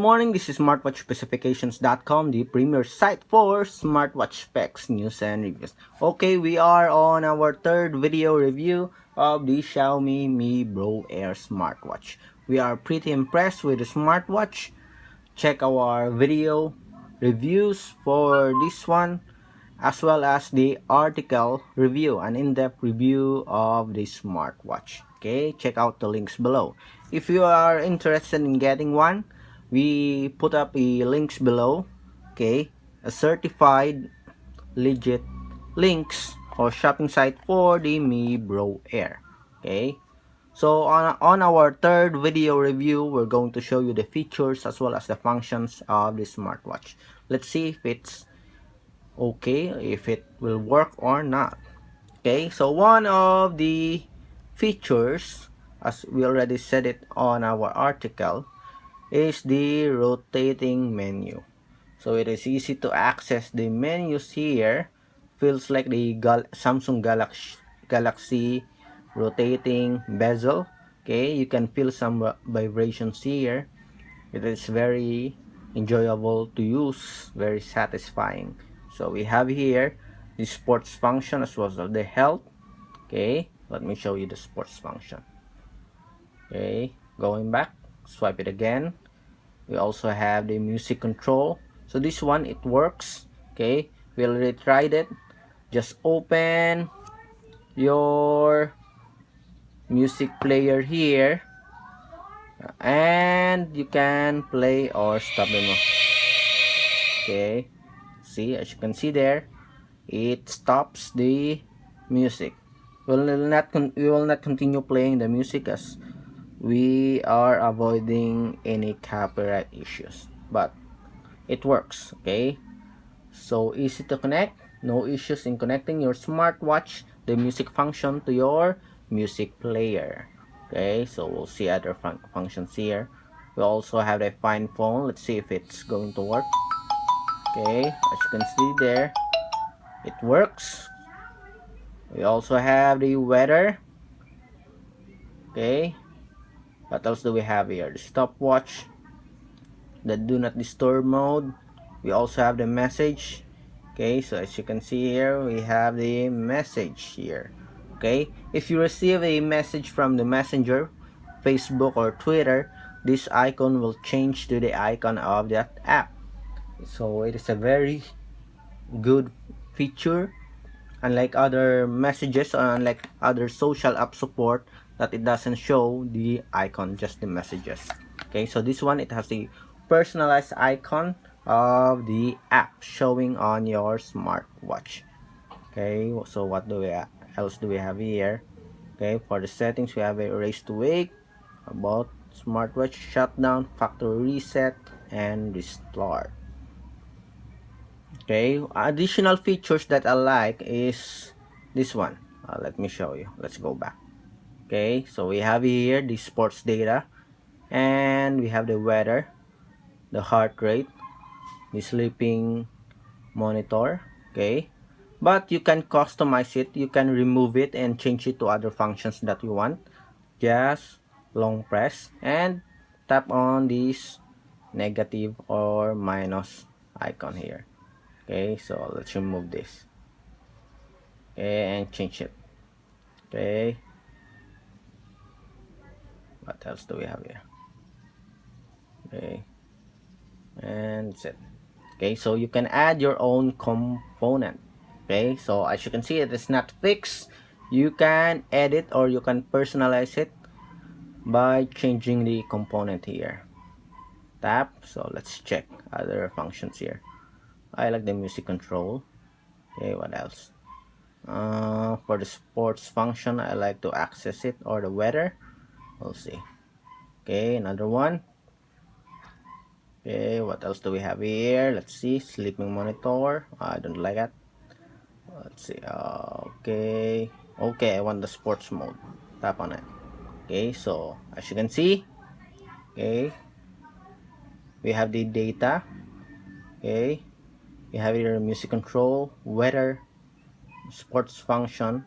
morning, this is smartwatchspecifications.com, the premier site for smartwatch specs, news, and reviews. Okay, we are on our third video review of the Xiaomi MiBro Air smartwatch. We are pretty impressed with the smartwatch. Check our video reviews for this one, as well as the article review, an in-depth review of the smartwatch. Okay, check out the links below. If you are interested in getting one, we put up the links below. Okay, a certified legit links or shopping site for the MiBro Air. Okay, so on our third video review, we're going to show you the features as well as the functions of the smartwatch. Let's see if it's okay, if it will work or not. Okay, so one of the features, as we already said it on our article, is the rotating menu. So it is easy to access the menus here. Feels like the Samsung Galaxy rotating bezel. Okay, you can feel some vibrations here. It is very enjoyable to use, very satisfying. So we have here the sports function as well as the health. Okay, let me show you the sports function. Okay, going back, swipe it again. We also have the music control. So this one, it works. Okay, we already tried it. Just open your music player here and you can play or stop them. Okay, see, as you can see there, it stops the music. We will not continue playing the music as we are avoiding any copyright issues, but it works. Okay, so easy to connect, no issues in connecting your smartwatch, the music function, to your music player. Okay, so we'll see other functions here. We also have a Find Phone. Let's see if it's going to work. Okay, as you can see there, it works. We also have the weather. Okay, what else do we have here? The stopwatch, the do not disturb mode. We also have the message. Okay, so as you can see here, we have the message here. Okay, if you receive a message from the messenger, Facebook or Twitter, this icon will change to the icon of that app. So it is a very good feature, unlike other messages or unlike other social app support, that it doesn't show the icon, just the messages. Okay, so this one, it has the personalized icon of the app showing on your smartwatch. Okay, so what do we else do we have here? Okay, for the settings, we have a race to wake, about smartwatch shutdown, factory reset, and restart. Okay, additional features that I like is this one. Let me show you. Let's go back. Okay, so we have here the sports data, and we have the weather, the heart rate, the sleeping monitor. Okay, but you can customize it, you can remove it and change it to other functions that you want. Just long press and tap on this negative or minus icon here. Okay, so let's remove this. Okay, and change it. Okay, what else do we have here? Okay, and that's it. Okay, so you can add your own component. Okay, so as you can see, it is not fixed. You can edit or you can personalize it by changing the component here. Tap. So let's check other functions here. I like the music control. Okay, what else? For the sports function, I like to access it, or the weather. We'll see. Okay, another one. Okay, what else do we have here? Let's see. Sleeping monitor. I don't like that. Let's see. Okay. Okay, I want the sports mode. Tap on it. Okay, so as you can see, okay, we have the data. Okay, we have here music control, weather, sports function.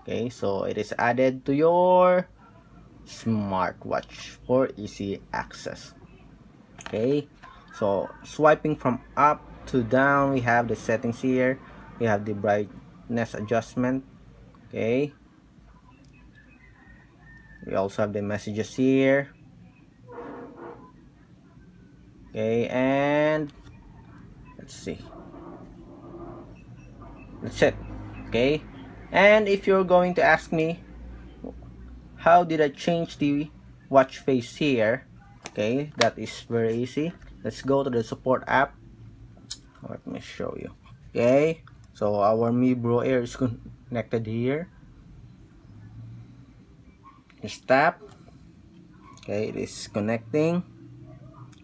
Okay, so it is added to your smartwatch for easy access. Okay, so swiping from up to down, we have the settings here. We have the brightness adjustment. Okay, we also have the messages here. Okay, and let's see, that's it. Okay, and if you're going to ask me how did I change the watch face here, okay, that is very easy. Let's go to the support app. Let me show you. Okay, so our MiBro Air is connected here. Just tap. Okay, it is connecting.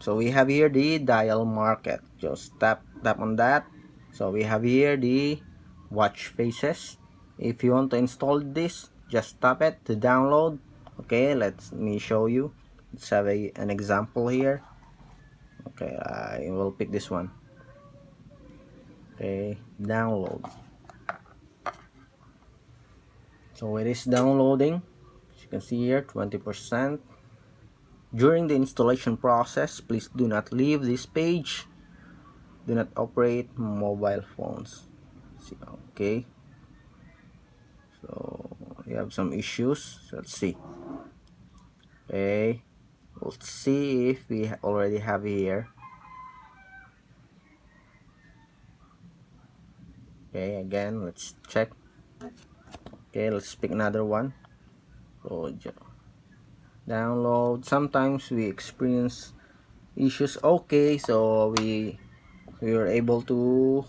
So we have here the dial market. Just tap on that. So we have here the watch faces. If you want to install this, just tap it to download. Okay, let me show you. Let's have an example here. Okay, I will pick this one. Okay, download. So it is downloading. As you can see here, 20%. During the installation process, please do not leave this page. Do not operate mobile phones. Okay, so we have some issues. So let's see. Okay, we'll see if we already have here. Okay, again, let's check. Okay, let's pick another one. So download. Sometimes we experience issues. Okay, so we were able to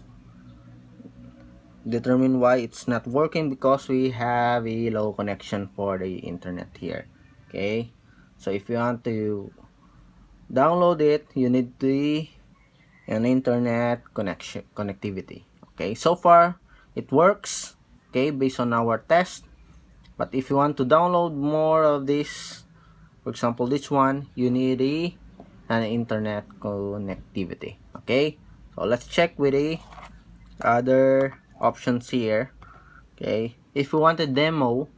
determine why it's not working, because we have a low connection for the internet here. Okay, so if you want to download it, you need an internet connectivity. Okay, so far it works, okay, based on our test. But if you want to download more of this, for example this one, you need an internet connectivity. Okay, so let's check with the other options here. Okay, if you want a demo,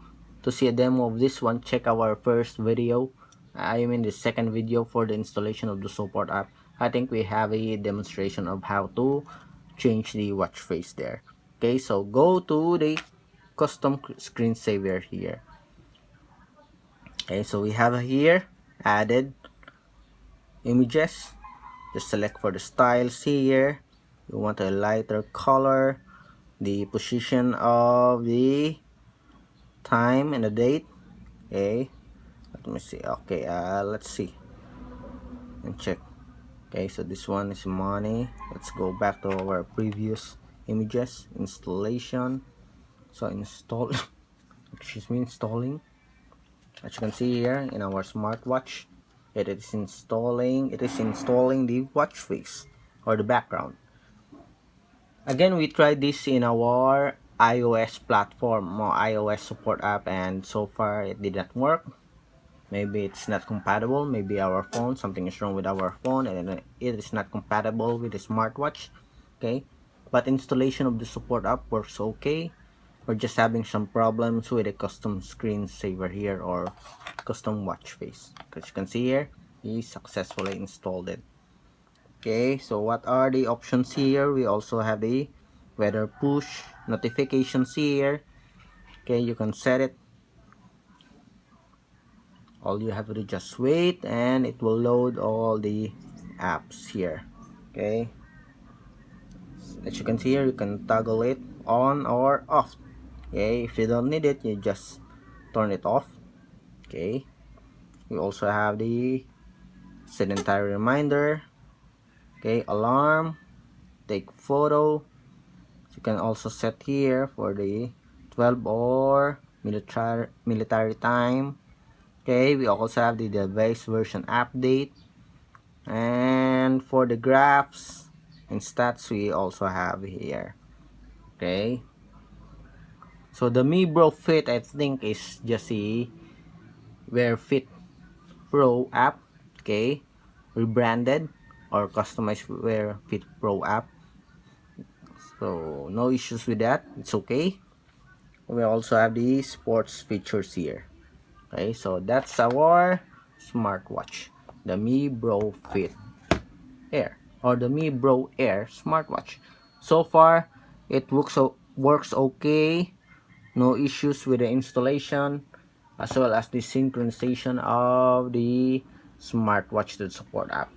to see a demo of this one, check our first video. I mean the second video for the installation of the support app. I think we have a demonstration of how to change the watch face there. Okay, so go to the custom screensaver here. Okay, so we have here added images. Just select for the styles here. You want a lighter color, the position of the time and the date. Okay, let me see. Okay, let's see and check. Okay, so this one is money. Let's go back to our previous images. Installation. So install excuse me, installing. As you can see here in our smartwatch, it is installing the watch face or the background. Again, we tried this in our iOS platform or iOS support app, and so far it did not work. Maybe it's not compatible. Maybe our phone, something is wrong with our phone and it is not compatible with the smartwatch. Okay, but installation of the support app works okay. We're just having some problems with a custom screensaver here or custom watch face. As you can see here, he successfully installed it. Okay, so what are the options here? We also have the weather push notifications here. Okay, you can set it. All you have to do, just wait and it will load all the apps here. Okay, as you can see here, you can toggle it on or off. Okay, if you don't need it, you just turn it off. Okay, we also have the sedentary reminder. Okay, alarm, take photo. You can also set here for the 12 or military time. Okay, we also have the device version update, and for the graphs and stats we also have here. Okay, so the MiBro Fit, I think, is just a Wear Fit Pro app. Okay, rebranded or customized Wear Fit Pro app, so no issues with that, it's okay. We also have the sports features here. Okay, so that's our smartwatch, the MiBro Fit. Air or the MiBro Air smartwatch. So far, it works okay. No issues with the installation as well as the synchronization of the Smartwatch Support App.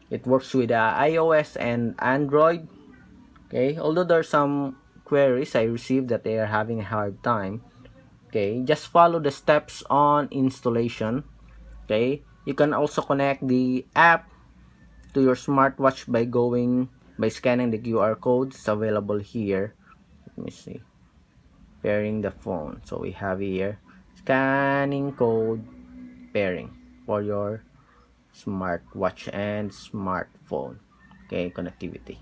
It works with iOS and Android. Okay, although there are some queries I received that they are having a hard time. Okay, just follow the steps on installation. Okay, you can also connect the app to your smartwatch by scanning the QR codes available here. Let me see. Pairing the phone. So we have here scanning code pairing for your smartwatch and smartphone. Okay, connectivity.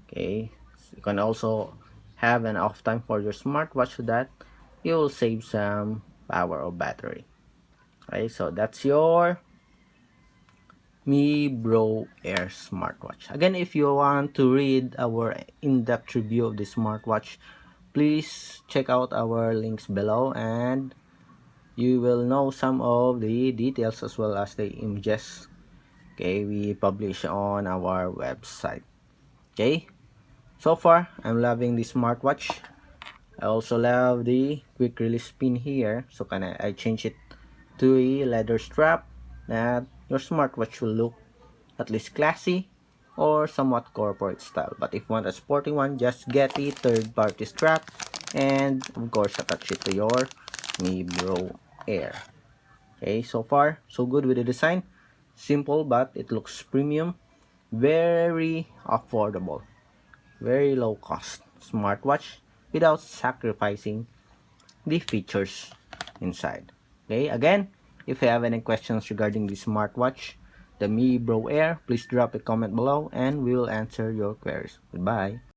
Okay, so you can also have an off time for your smartwatch so that you will save some power or battery. Okay, so that's your MiBro Air smartwatch. Again, if you want to read our in-depth review of the smartwatch, please check out our links below and you will know some of the details as well as the images, okay, we publish on our website. Okay, so far I'm loving the smartwatch. I also love the quick release pin here, so I change it to a leather strap that your smartwatch will look at least classy or somewhat corporate style. But if you want a sporty one, just get the third party strap and of course attach it to your MiBro Air. Okay, so far so good with the design. Simple but it looks premium. Very affordable. Very low cost smartwatch without sacrificing the features inside. Okay, again, if you have any questions regarding the smartwatch, the MiBro Air, please drop a comment below and we will answer your queries. Goodbye.